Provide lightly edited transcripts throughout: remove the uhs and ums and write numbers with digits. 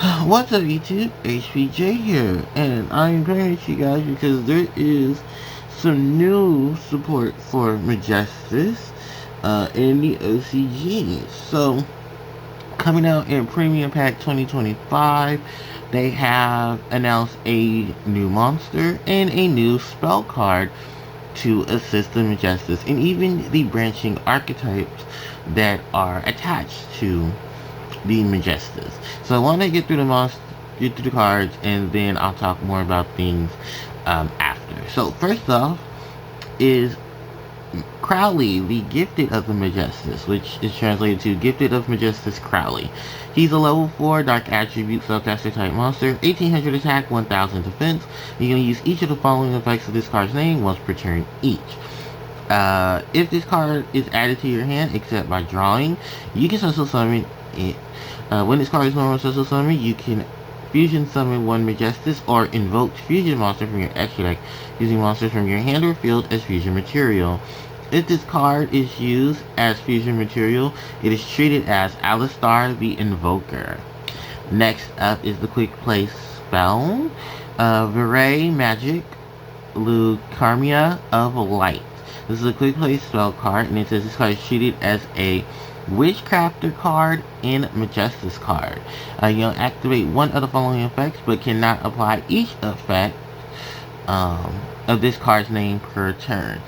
What's up YouTube? HPJ here, and I'm bringing it to you guys because there is some new support for Magistus in the OCG. So, coming out in Premium Pack 2025, they have announced a new monster and a new spell card to assist the Magistus, and even the branching archetypes that are attached to the Magistus. So I want to get through the cards, and then I'll talk more about things after. So first off is Crowley, the Gifted of the Magistus, which is translated to Gifted of Magistus Crowley. He's a level 4 Dark Attribute Spellcaster type monster, 1800 attack, 1000 defense. You can use each of the following effects of this card's name once per turn each. If this card is added to your hand, except by drawing, you can special summon it. When this card is normal special summon, you can fusion summon one Magistus or invoke fusion monster from your extra deck using monsters from your hand or field as fusion material. If this card is used as fusion material, it is treated as Alistar the Invoker. Next up is the quick play spell, Viray Magic Lucarmia of Light. This is a quick play spell card, and it says this card is treated as a Witchcrafter card and Magistus card. You'll activate one of the following effects, but cannot apply each effect of this card's name per turn.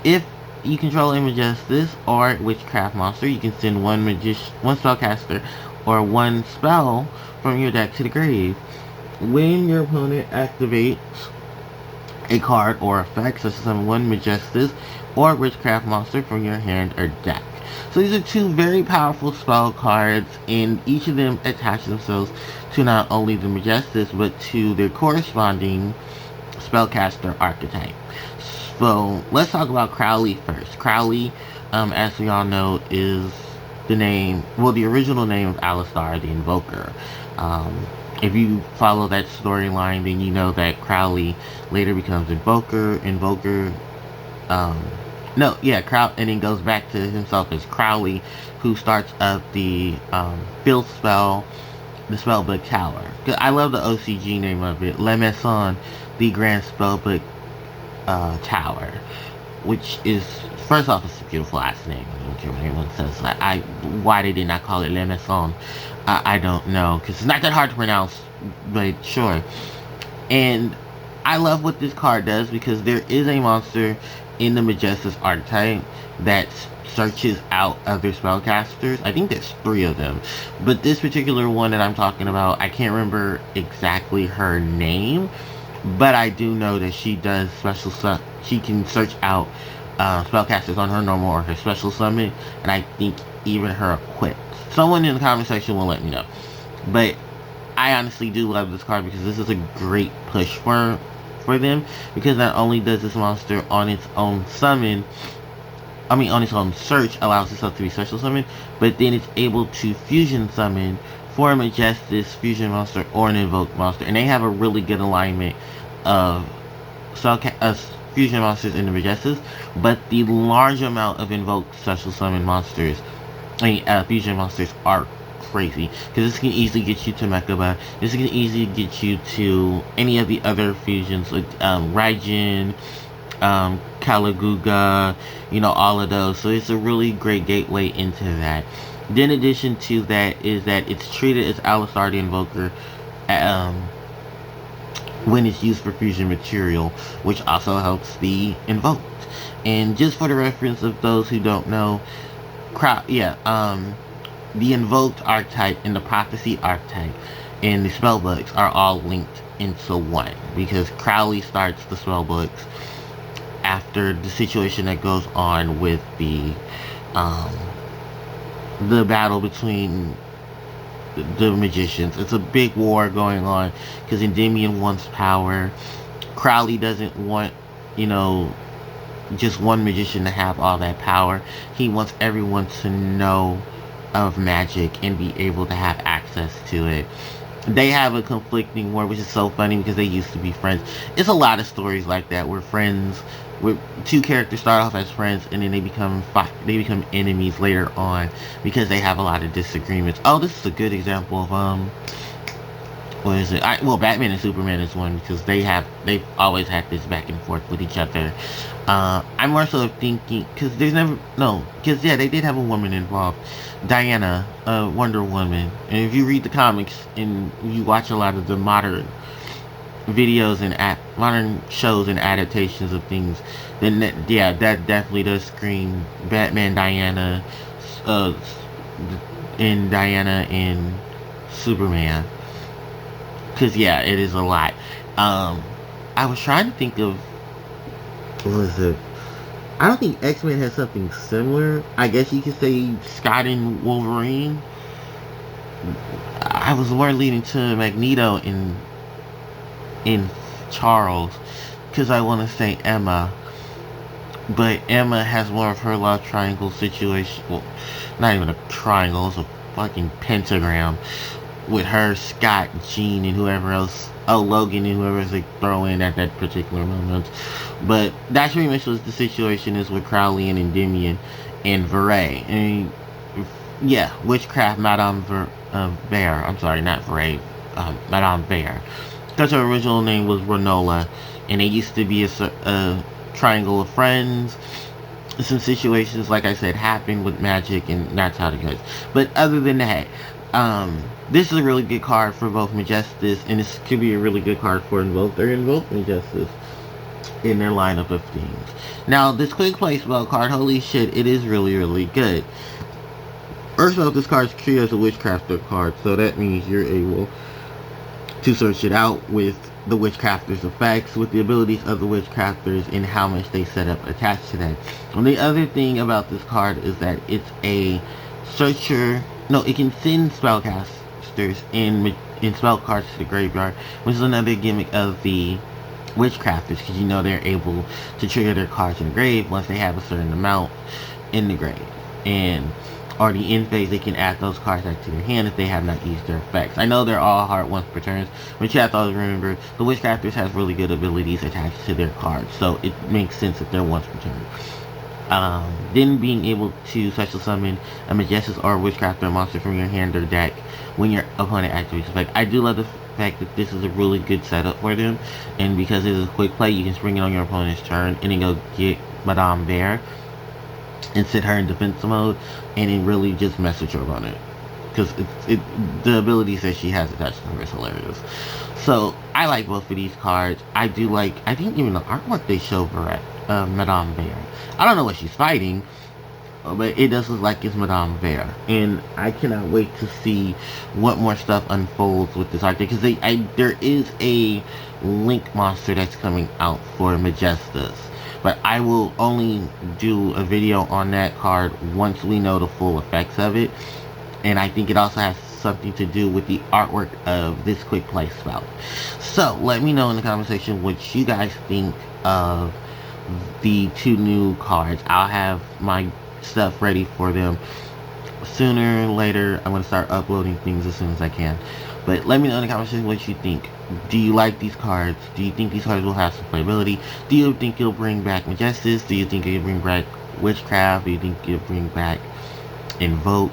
If you control a Magistus or Witchcraft monster, you can send one spellcaster or one spell from your deck to the grave. When your opponent activates a card or effect, such as summon one Magistus or Witchcraft monster from your hand or deck. So these are two very powerful spell cards, and each of them attach themselves to not only the Magistus, but to their corresponding spellcaster archetype. So let's talk about Crowley first. Crowley, as we all know, is the original name of Alistar the Invoker. If you follow that storyline, then you know that Crowley later becomes Invoker, and then goes back to himself as Crowley, who starts up the field spell, the Spellbook Tower. I love the OCG name of it, Le Maison, the Grand Spellbook Tower, which is, first off, it's a beautiful ass name. I don't care what anyone says. Why they did not call it Le Maison, I don't know, because it's not that hard to pronounce, but sure. And I love what this card does, because there is a monster in the Magistus archetype that searches out other spellcasters. I think there's 3 of them, but this particular one that I'm talking about, I can't remember exactly her name, but I do know that she does special stuff. She can search out spellcasters on her normal or her special summon, and I think even her equipped. Someone in the comment section will let me know. But I honestly do love this card, because this is a great push for them, because not only does this monster on its own on its own search allows itself to be special summoned, but then it's able to fusion summon for a Magistus fusion monster or an invoked monster, and they have a really good alignment of fusion monsters in the Magistus, but the large amount of invoked special summon monsters, fusion monsters are crazy, because this can easily get you to Mechaba. This can easily get you to any of the other fusions, like Raijin, Kalaguga, all of those. So it's a really great gateway into that. Then, in addition to that, is that it's treated as Alistar the Invoker when it's used for fusion material, which also helps the invoked. And just for the reference of those who don't know, the invoked archetype and the prophecy archetype and the spellbooks are all linked into one, because Crowley starts the spellbooks after the situation that goes on with the battle between the magicians. It's a big war going on, because Endymion wants power. Crowley doesn't want, just one magician to have all that power. He wants everyone to know of magic and be able to have access to it. They have a conflicting war, which is so funny, because they used to be friends. It's a lot of stories like that, where two characters start off as friends, and then they become enemies later on, because they have a lot of disagreements. Oh, this is a good example of what is it? Well, Batman and Superman is one because they've always had this back and forth with each other. I'm more so thinking because yeah, they did have a woman involved, Diana, Wonder Woman, and if you read the comics and you watch a lot of the modern videos and modern shows and adaptations of things, then that definitely does scream Batman, Diana, and Diana and Superman. Cause yeah, it is a lot. I was trying to think of what was it? I don't think X-Men has something similar. I guess you could say Scott and Wolverine. I was more leaning to Magneto in Charles, because I want to say Emma, but Emma has more of her love triangle situation. Well, not even a triangle; it's a fucking pentagram with her, Scott, Jean, and whoever else. Oh, Logan and whoever else they throw in at that particular moment. But that's pretty much what the situation is with Crowley and Endymion and Veray. And yeah, witchcraft Madame Bear. I'm sorry, not Veray. Madame Bear. Because her original name was Renola, and it used to be a triangle of friends. Some situations, like I said, happen with magic, and that's how it goes. But other than that, this is a really good card for both Magistus, and this could be a really good card for Invoke. They're Invoke Magistus in their lineup of things. Now, this quick play spell card, holy shit, it is really, really good. First off, this card is treated as a Witchcrafter card, so that means you're able to search it out with the Witchcrafter's effects, with the abilities of the Witchcrafters, and how much they set up attached to that. And the other thing about this card is that it's a searcher. No, it can send spellcasters in spell cards to the graveyard, which is another gimmick of the Witchcrafters, because you know they're able to trigger their cards in the grave once they have a certain amount in the grave. And or the end phase, they can add those cards back to their hand if they have not used their effects. I know they're all hard once per turn, but you have to always remember the Witchcrafters has really good abilities attached to their cards, so it makes sense that they're once per turn. Then being able to special summon a Magistus or a Witchcrafter monster from your hand or deck when your opponent activates effect. I do love the fact that this is a really good setup for them, and because it is a quick play, you can spring it on your opponent's turn and then go get Madame Bear and set her in defensive mode, and then really just mess with your opponent, because the abilities that she has attached to her is hilarious. So I like both of these cards. I think even the artwork they show for Madame Bear, I don't know what she's fighting, but it does look like it's Madame Bear, and I cannot wait to see what more stuff unfolds with this art, because there is a Link monster that's coming out for Magistus. But I will only do a video on that card once we know the full effects of it. And I think it also has something to do with the artwork of this quick play spell. So, let me know in the comment section what you guys think of the two new cards. I'll have my stuff ready for them sooner or later. I'm going to start uploading things as soon as I can. But let me know in the comment section what you think. Do you like these cards? Do you think these cards will have some playability? Do you think it'll bring back Magistus? Do you think it'll bring back Witchcraft? Do you think it'll bring back Invoke?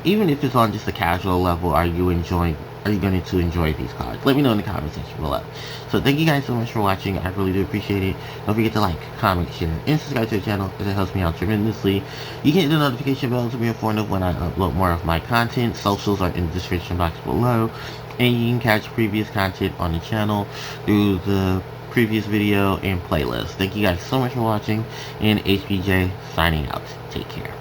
Even if it's on just a casual level, are you going to enjoy these cards? Let me know in the comment section below. So thank you guys so much for watching. I really do appreciate it. Don't forget to like, comment, share, and subscribe to the channel, as it helps me out tremendously. You can hit the notification bell to be informed of when I upload more of my content. Socials are in the description box below. And you can catch previous content on the channel through the previous video and playlist. Thank you guys so much for watching, and HBJ signing out. Take care.